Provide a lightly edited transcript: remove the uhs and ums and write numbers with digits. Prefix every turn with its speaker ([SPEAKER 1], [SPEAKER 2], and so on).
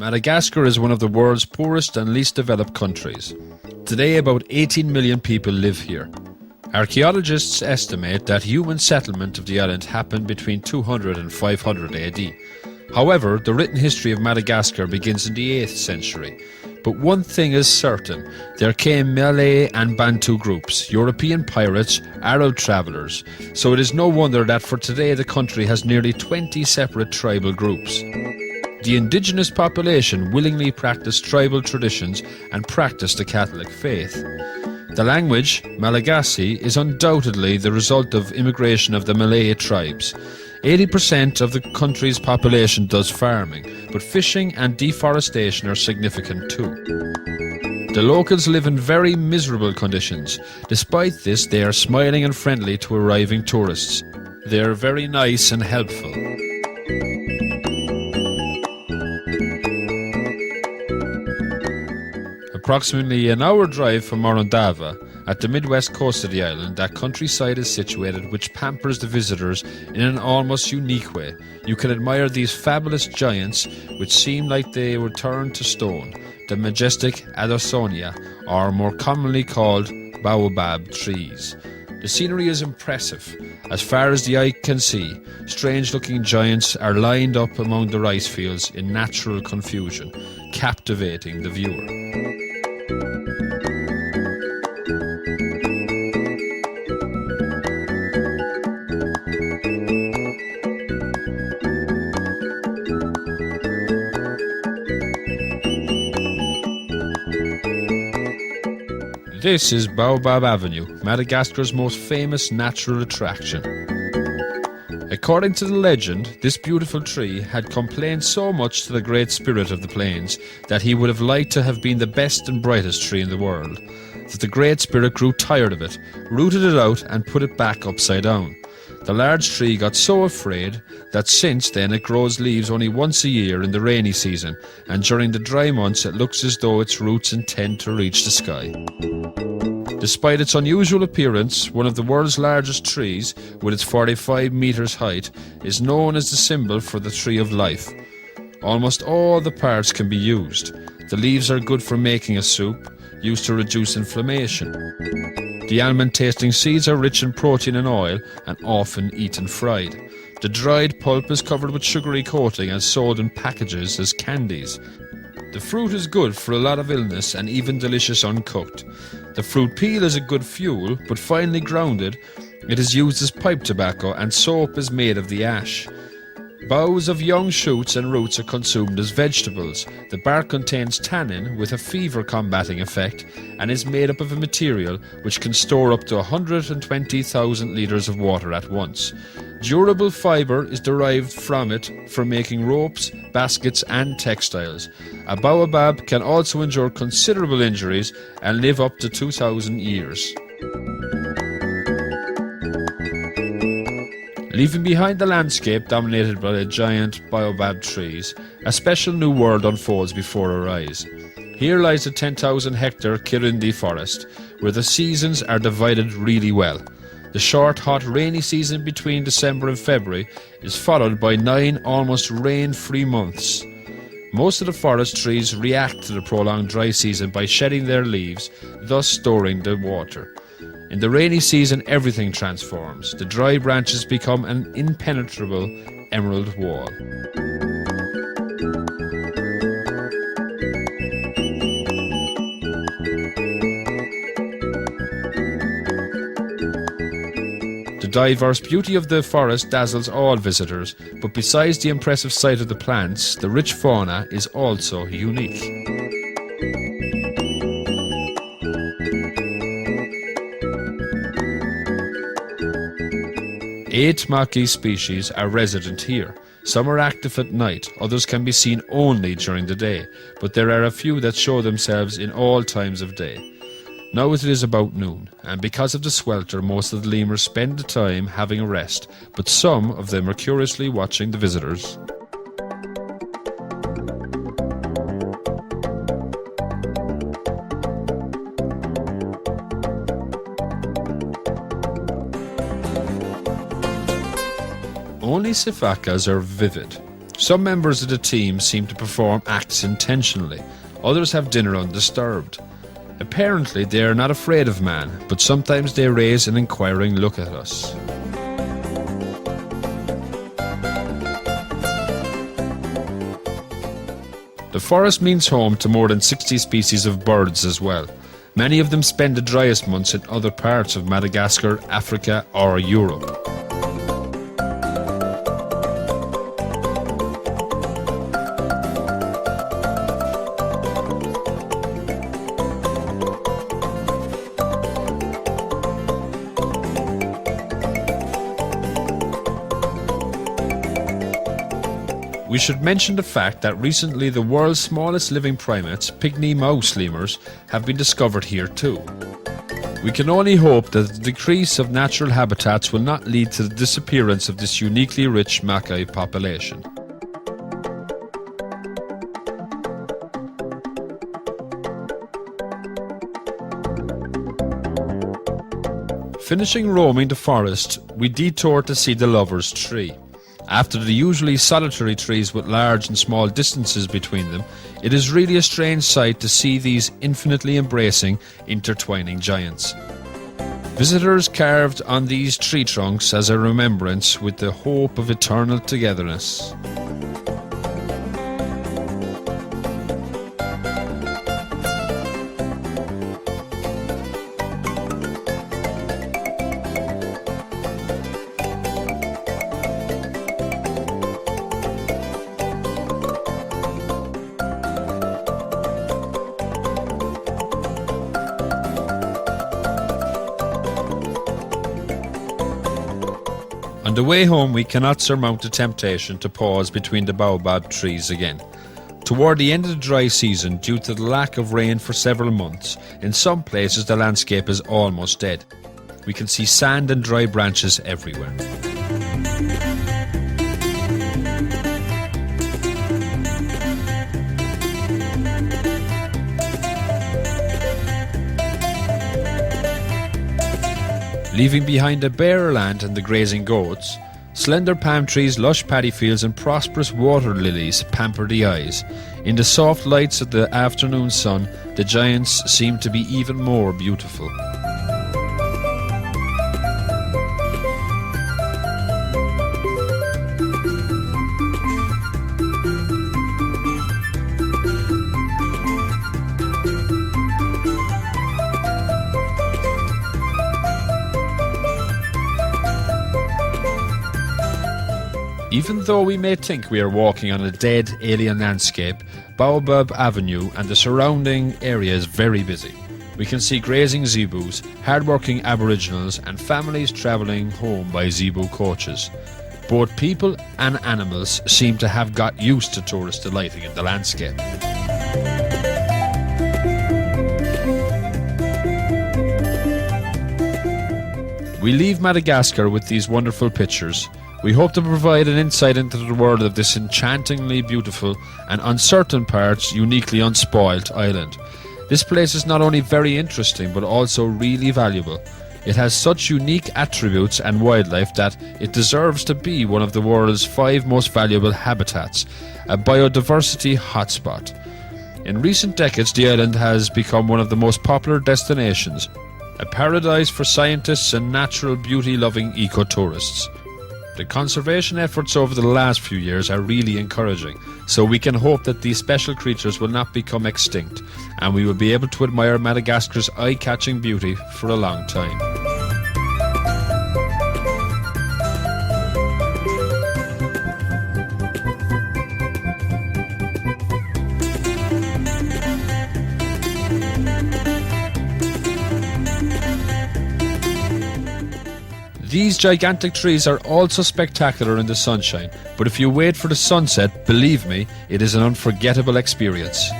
[SPEAKER 1] Madagascar is one of the world's poorest and least developed countries. Today, about 18 million people live here. Archaeologists estimate that human settlement of the island happened between 200 and 500 AD. However, the written history of Madagascar begins in the 8th century. But one thing is certain, there came Malay and Bantu groups, European pirates, Arab travellers, so it is no wonder that for today the country has nearly 20 separate tribal groups. The indigenous population willingly practiced tribal traditions and practiced the Catholic faith. The language, Malagasy, is undoubtedly the result of immigration of the Malay tribes. 80% of the country's population does farming, but fishing and deforestation are significant too. The locals live in very miserable conditions. Despite this, they are smiling and friendly to arriving tourists. They are very nice and helpful. Approximately an hour drive from Morondava, at the midwest coast of the island, that countryside is situated which pampers the visitors in an almost unique way. You can admire these fabulous giants which seem like they were turned to stone, the majestic Adansonia, or more commonly called Baobab trees. The scenery is impressive. As far as the eye can see, strange-looking giants are lined up among the rice fields in natural confusion, captivating the viewer. This is Baobab Avenue, Madagascar's most famous natural attraction. According to the legend, this beautiful tree had complained so much to the Great Spirit of the Plains that he would have liked to have been the best and brightest tree in the world, that the Great Spirit grew tired of it, rooted it out and put it back upside down. The large tree got so afraid that since then it grows leaves only once a year in the rainy season, and during the dry months it looks as though its roots intend to reach the sky. Despite its unusual appearance, one of the world's largest trees, with its 45 meters height, is known as the symbol for the tree of life. Almost all the parts can be used. The leaves are good for making a soup, used to reduce inflammation. The almond-tasting seeds are rich in protein and oil and often eaten fried. The dried pulp is covered with sugary coating and sold in packages as candies. The fruit is good for a lot of illness and even delicious uncooked. The fruit peel is a good fuel, but finely grounded, it is used as pipe tobacco and soap is made of the ash. Boughs of young shoots and roots are consumed as vegetables. The bark contains tannin with a fever-combating effect and is made up of a material which can store up to 120,000 litres of water at once. Durable fibre is derived from it for making ropes, baskets and textiles. A baobab can also endure considerable injuries and live up to 2,000 years. Leaving behind the landscape dominated by the giant baobab trees, a special new world unfolds before our eyes. Here lies the 10,000-hectare Kirindi forest, where the seasons are divided really well. The short, hot, rainy season between December and February is followed by 9 almost rain-free months. Most of the forest trees react to the prolonged dry season by shedding their leaves, thus storing the water. In the rainy season, everything transforms. The dry branches become an impenetrable emerald wall. The diverse beauty of the forest dazzles all visitors, but besides the impressive sight of the plants, the rich fauna is also unique. 8 maki species are resident here. Some are active at night, others can be seen only during the day, but there are a few that show themselves in all times of day. Now it is about noon, and because of the swelter, most of the lemurs spend the time having a rest, but some of them are curiously watching the visitors. Only sifakas are vivid. Some members of the team seem to perform acts intentionally. Others have dinner undisturbed. Apparently they are not afraid of man, but sometimes they raise an inquiring look at us. The forest means home to more than 60 species of birds as well. Many of them spend the driest months in other parts of Madagascar, Africa or Europe. We should mention the fact that recently the world's smallest living primates, pygmy mouse lemurs, have been discovered here too. We can only hope that the decrease of natural habitats will not lead to the disappearance of this uniquely rich Macaque population. Finishing roaming the forest, we detour to see the Lover's Tree. After the usually solitary trees with large and small distances between them, it is really a strange sight to see these infinitely embracing, intertwining giants. Visitors carved on these tree trunks as a remembrance with the hope of eternal togetherness. On the way home, we cannot surmount the temptation to pause between the baobab trees again. Toward the end of the dry season, due to the lack of rain for several months, in some places the landscape is almost dead. We can see sand and dry branches everywhere. Leaving behind the bare land and the grazing goats, slender palm trees, lush paddy fields and prosperous water lilies pamper the eyes. In the soft lights of the afternoon sun, the giants seem to be even more beautiful. Even though we may think we are walking on a dead, alien landscape, Baobab Avenue and the surrounding area is very busy. We can see grazing zebus, hard-working aboriginals and families travelling home by zebu coaches. Both people and animals seem to have got used to tourists delighting in the landscape. We leave Madagascar with these wonderful pictures. We hope to provide an insight into the world of this enchantingly beautiful and uncertain parts uniquely unspoilt island. This place is not only very interesting but also really valuable. It has such unique attributes and wildlife that it deserves to be one of the world's 5 most valuable habitats, a biodiversity hotspot. In recent decades, the island has become one of the most popular destinations, a paradise for scientists and natural beauty-loving eco-tourists. The conservation efforts over the last few years are really encouraging, so we can hope that these special creatures will not become extinct, and we will be able to admire Madagascar's eye-catching beauty for a long time. These gigantic trees are also spectacular in the sunshine, but if you wait for the sunset, believe me, it is an unforgettable experience.